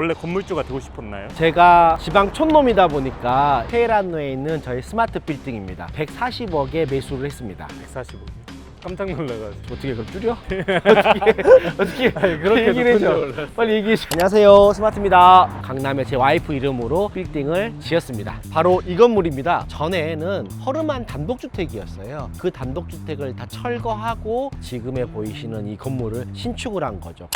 원래 건물주가 되고 싶었나요? 제가 지방 촌놈이다 보니까 테헤란로에 있는 저희 스마트 빌딩입니다. 140억에 매수를 했습니다. 145요. 깜짝 놀라가지고. 어떻게 그걸 줄여? 어떻게 아니, 그렇게 얘기를 해줘. 높은 줄 몰랐어. 빨리 얘기해 줘. 안녕하세요, 스마트입니다. 강남에 제 와이프 이름으로 빌딩을 지었습니다. 바로 이 건물입니다. 전에는 허름한 단독주택이었어요. 그 단독주택을 다 철거하고 지금에 보이시는 이 건물을 신축을 한 거죠.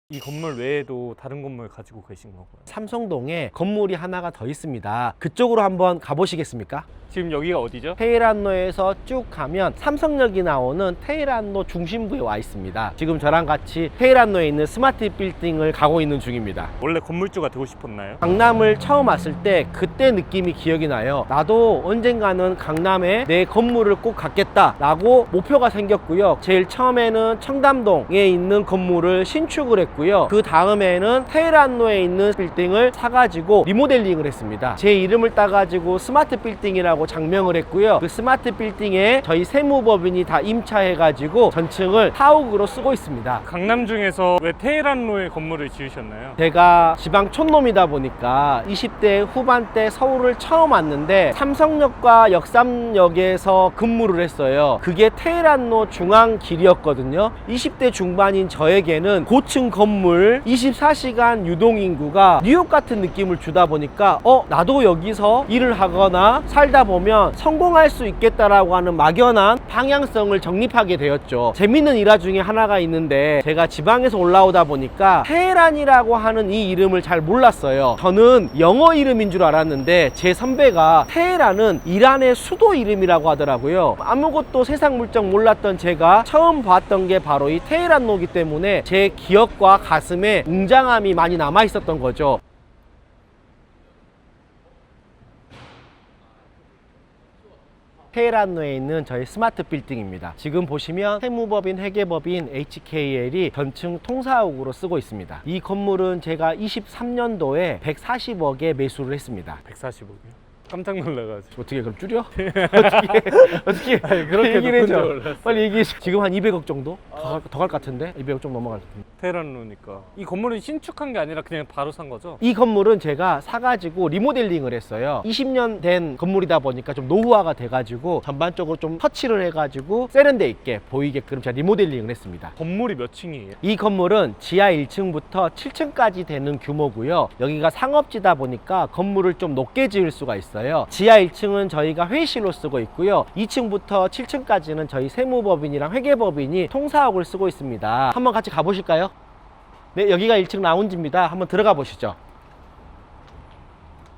이 건물 외에도 다른 건물 가지고 계신 거고요. 삼성동에 건물이 하나가 더 있습니다. 그쪽으로 한번 가보시겠습니까? 지금 여기가 어디죠? 테헤란로에서 쭉 가면 삼성역이 나오는 테헤란로 중심부에 와 있습니다. 지금 저랑 같이 테헤란로에 있는 스마트 빌딩을 가고 있는 중입니다. 원래 건물주가 되고 싶었나요? 강남을 처음 왔을 때 그때 느낌이 기억이 나요. 나도 언젠가는 강남에 내 건물을 꼭 갖겠다라고 목표가 생겼고요. 제일 처음에는 청담동에 있는 건물을 신축을 했고요. 그 다음에는 테헤란로에 있는 빌딩을 사가지고 리모델링을 했습니다. 제 이름을 따가지고 스마트 빌딩이라고 장명을 했고요. 그 스마트 빌딩에 저희 세무법인이 다 임차해가지고 전층을 사옥으로 쓰고 있습니다. 강남 중에서 왜 테헤란로에 건물을 지으셨나요? 제가 지방 촌놈이다 보니까 20대 후반 때 서울을 처음 왔는데 삼성역과 역삼역에서 근무를 했어요. 그게 테헤란로 중앙길이었거든요. 20대 중반인 저에게는 고층 건물 24시간 유동인구가 뉴욕 같은 느낌을 주다 보니까 나도 여기서 일을 하거나 살다 보면 성공할 수 있겠다라고 하는 막연한 방향성을 정립하게 되었죠. 재밌는 일화 중에 하나가 있는데 제가 지방에서 올라오다 보니까 테헤란이라고 하는 이 이름을 잘 몰랐어요. 저는 영어 이름인 줄 알았는데 제 선배가 테헤란은 이란의 수도 이름이라고 하더라고요. 아무것도 세상 물정 몰랐던 제가 처음 봤던 게 바로 이 테헤란로기 때문에 제 기억과 가슴에 웅장함이 많이 남아 있었던 거죠. 테헤란로에 있는 저희 스마트 빌딩입니다. 지금 보시면 세무법인, 회계법인 HKL이 전층 통사옥으로 쓰고 있습니다. 이 건물은 제가 23년도에 140억에 매수를 했습니다. 145요. 깜짝 놀라가지고. 어떻게 그걸 줄여? 어떻게 아니, 그렇게 얘기를 높은 줄 해줘. 몰랐어. 빨리 얘기해 줘. 지금 한 200억 정도? 더 갈 것 같은데? 200억 좀 넘어갈 것 같은데. 테헤란로니까. 이 건물은 신축한 게 아니라 그냥 바로 산 거죠? 이 건물은 제가 사가지고 리모델링을 했어요. 20년 된 건물이다 보니까 좀 노후화가 돼가지고 전반적으로 좀 터치를 해가지고 세련돼 있게 보이게끔 제가 리모델링을 했습니다. 건물이 몇 층이에요? 이 건물은 지하 1층부터 7층까지 되는 규모고요. 여기가 상업지다 보니까 건물을 좀 높게 지을 수가 있어요. 지하 1층은 저희가 회의실로 쓰고 있고요. 2층부터 7층까지는 저희 세무법인이랑 회계법인이 통사옥을 쓰고 있습니다. 한번 같이 가보실까요? 네, 여기가 1층 라운지입니다. 한번 들어가 보시죠.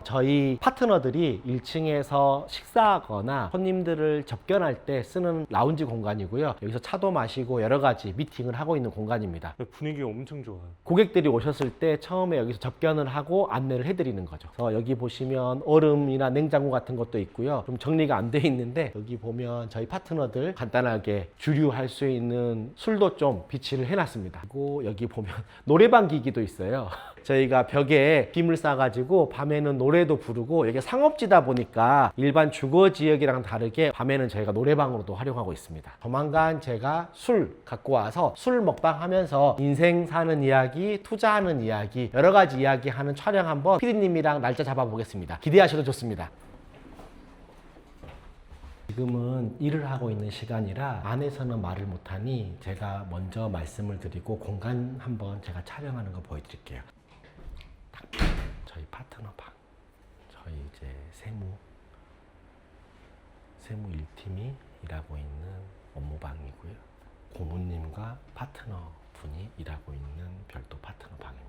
저희 파트너들이 1층에서 식사하거나 손님들을 접견할 때 쓰는 라운지 공간이고요. 여기서 차도 마시고 여러 가지 미팅을 하고 있는 공간입니다. 분위기가 엄청 좋아요. 고객들이 오셨을 때 처음에 여기서 접견을 하고 안내를 해드리는 거죠. 그래서 여기 보시면 얼음이나 냉장고 같은 것도 있고요. 좀 정리가 안 돼 있는데 여기 보면 저희 파트너들 간단하게 주류할 수 있는 술도 좀 비치를 해놨습니다. 그리고 여기 보면 노래방 기기도 있어요. 저희가 벽에 빔을 싸가지고 밤에는 노래도 부르고 여기 상업지다 보니까 일반 주거 지역이랑 다르게 밤에는 저희가 노래방으로도 활용하고 있습니다. 조만간 제가 술 갖고 와서 술 먹방 하면서 인생 사는 이야기, 투자하는 이야기, 여러 가지 이야기 하는 촬영 한번 피디님이랑 날짜 잡아보겠습니다. 기대하셔도 좋습니다. 지금은 일을 하고 있는 시간이라 안에서는 말을 못하니 제가 먼저 말씀을 드리고 공간 한번 제가 촬영하는 거 보여드릴게요. 저희 파트너 방, 저희 이제 세무 1팀이 일하고 있는 업무방이고요. 고모님과 파트너 분이 일하고 있는 별도 파트너 방입니다.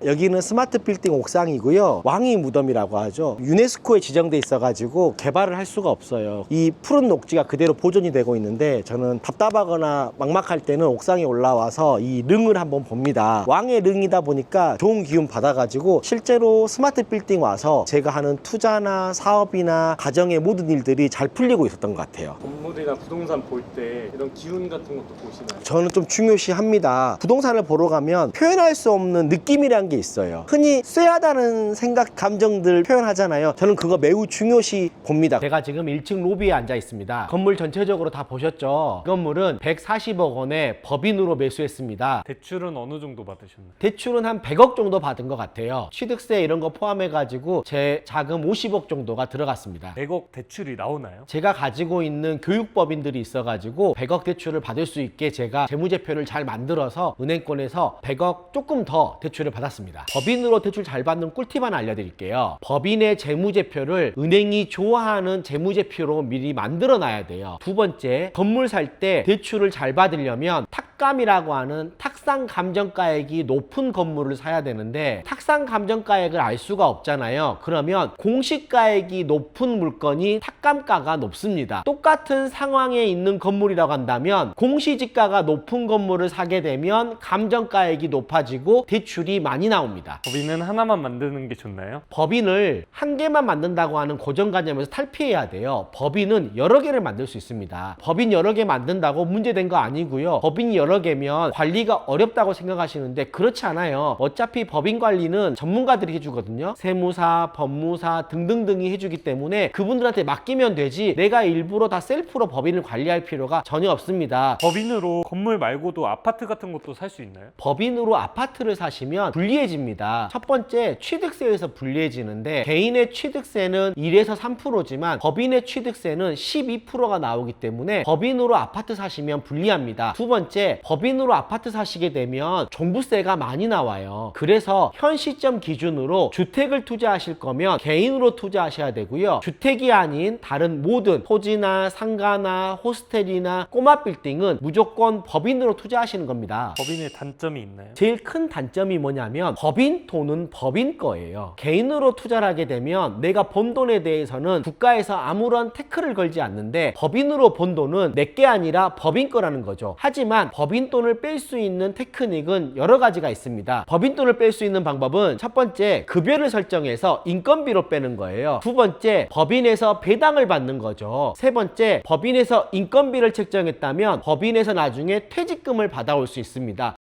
여기는 스마트 빌딩 옥상이고요. 왕의 무덤이라고 하죠. 유네스코에 지정돼 있어가지고 개발을 할 수가 없어요. 이 푸른 녹지가 그대로 보존이 되고 있는데 저는 답답하거나 막막할 때는 옥상에 올라와서 이 릉을 한번 봅니다. 왕의 릉이다 보니까 좋은 기운 받아가지고 실제로 스마트 빌딩 와서 제가 하는 투자나 사업이나 가정의 모든 일들이 잘 풀리고 있었던 것 같아요. 건물이나 부동산 볼 때 이런 기운 같은 것도 보시나요? 저는 좀 중요시합니다. 부동산을 보러 가면 표현할 수 없는 느낌이란 중요한 게 있어요. 흔히 쎄하다는 생각, 감정들 표현하잖아요. 저는 그거 매우 중요시 봅니다. 제가 지금 1층 로비에 앉아 있습니다. 건물 전체적으로 다 보셨죠? 이 건물은 140억 원에 법인으로 매수했습니다. 대출은 어느 정도 받으셨나요? 대출은 한 100억 정도 받은 것 같아요. 취득세 이런 거 포함해가지고 제 자금 50억 정도가 들어갔습니다. 100억 대출이 나오나요? 제가 가지고 있는 교육법인들이 있어가지고 100억 대출을 받을 수 있게 제가 재무제표를 잘 만들어서 은행권에서 100억 조금 더 대출을 받았습니다. 법인으로 대출 잘 받는 꿀팁 하나 알려드릴게요. 법인의 재무제표를 은행이 좋아하는 재무제표로 미리 만들어 놔야 돼요. 두 번째, 건물 살 때 대출을 잘 받으려면 탁감이라고 하는 탁상 감정가액이 높은 건물을 사야 되는데 탁상 감정가액을 알 수가 없잖아요. 그러면 공시가액이 높은 물건이 탁감가가 높습니다. 똑같은 상황에 있는 건물이라고 한다면 공시지가가 높은 건물을 사게 되면 감정가액이 높아지고 대출이 많이 나옵니다. 법인은 하나만 만드는 게 좋나요? 법인을 한 개만 만든다고 하는 고정관념에서 탈피해야 돼요. 법인은 여러 개를 만들 수 있습니다. 법인 여러 개 만든다고 문제된 거 아니고요. 법인이 여러 개면 관리가 어렵다고 생각하시는데 그렇지 않아요. 어차피 법인 관리는 전문가들이 해주거든요. 세무사, 법무사 등등등이 해주기 때문에 그분들한테 맡기면 되지 내가 일부러 다 셀프로 법인을 관리할 필요가 전혀 없습니다. 법인으로 건물 말고도 아파트 같은 것도 살 수 있나요? 법인으로 아파트를 사시면 불리해집니다. 첫 번째, 취득세에서 불리해지는데 개인의 취득세는 1에서 3%지만 법인의 취득세는 12%가 나오기 때문에 법인으로 아파트 사시면 불리합니다. 두 번째, 법인으로 아파트 사시게 되면 종부세가 많이 나와요. 그래서 현 시점 기준으로 주택을 투자하실 거면 개인으로 투자하셔야 되고요. 주택이 아닌 다른 모든 토지나 상가나 호스텔이나 꼬마 빌딩은 무조건 법인으로 투자하시는 겁니다. 법인의 단점이 있나요? 제일 큰 단점이 뭐냐면 법인 돈은 법인 거예요. 개인으로 투자를 하게 되면 내가 번 돈에 대해서는 국가에서 아무런 태클을 걸지 않는데 법인으로 번 돈은 내게 아니라 법인 거라는 거죠. 하지만 법인 돈을 뺄 수 있는 테크닉은 여러 가지가 있습니다. 법인 돈을 뺄 수 있는 방법은 첫 번째, 급여를 설정해서 인건비로 빼는 거예요. 두 번째, 법인에서 배당을 받는 거죠. 세 번째, 법인에서 인건비를 책정했다면 법인에서 나중에 퇴직금을 받아올 수 있습니다.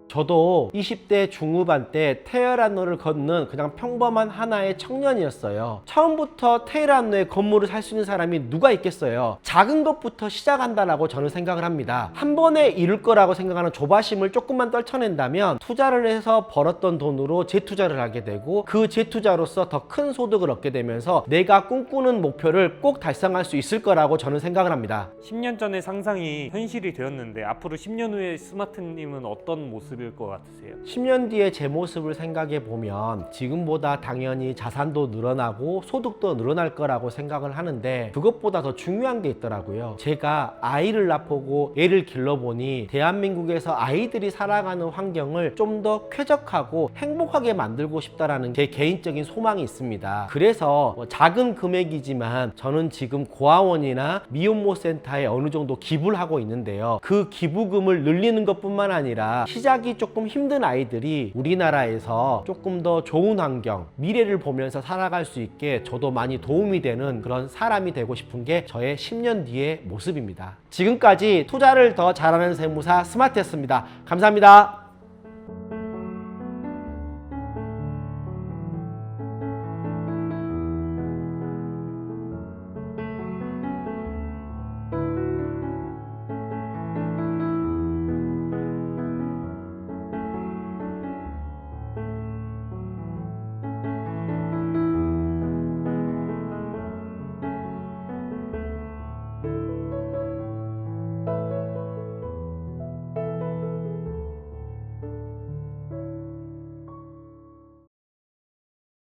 저도 20대 중후반 때 테헤란로를 걷는 그냥 평범한 하나의 청년이었어요. 처음부터 테헤란로에 건물을 살 수 있는 사람이 누가 있겠어요. 작은 것부터 시작한다라고 저는 생각을 합니다. 한 번에 이룰 거라고 생각하는 조바심을 조금만 떨쳐낸다면 투자를 해서 벌었던 돈으로 재투자를 하게 되고 그 재투자로서 더 큰 소득을 얻게 되면서 내가 꿈꾸는 목표를 꼭 달성할 수 있을 거라고 저는 생각을 합니다. 10년 전의 상상이 현실이 되었는데 앞으로 10년 후에 스마트님은 어떤 모습일 것 같으세요? 10년 뒤에 제 모습을 생각해 보면 지금보다 당연히 자산도 늘어나고 소득도 늘어날 거라고 생각을 하는데 그것보다 더 중요한 게 있더라고요. 제가 아이를 낳고 애를 길러보니 대한민국에서 아이들이 살아가는 환경을 좀 더 쾌적하고 행복하게 만들고 싶다라는 제 개인적인 소망이 있습니다. 그래서 작은 금액이지만 저는 지금 고아원이나 미혼모 센터에 어느 정도 기부를 하고 있는데요. 그 기부금을 늘리는 것뿐만 아니라 시작이 조금 힘든 아이들이 우리나라에서 조금 더 좋은 환경, 미래를 보면서 살아갈 수 있게 저도 많이 도움이 되는 그런 사람이 되고 싶은 게 저의 10년 뒤의 모습입니다. 지금까지 투자를 더 잘하는 세무사 스마트였습니다. 감사합니다.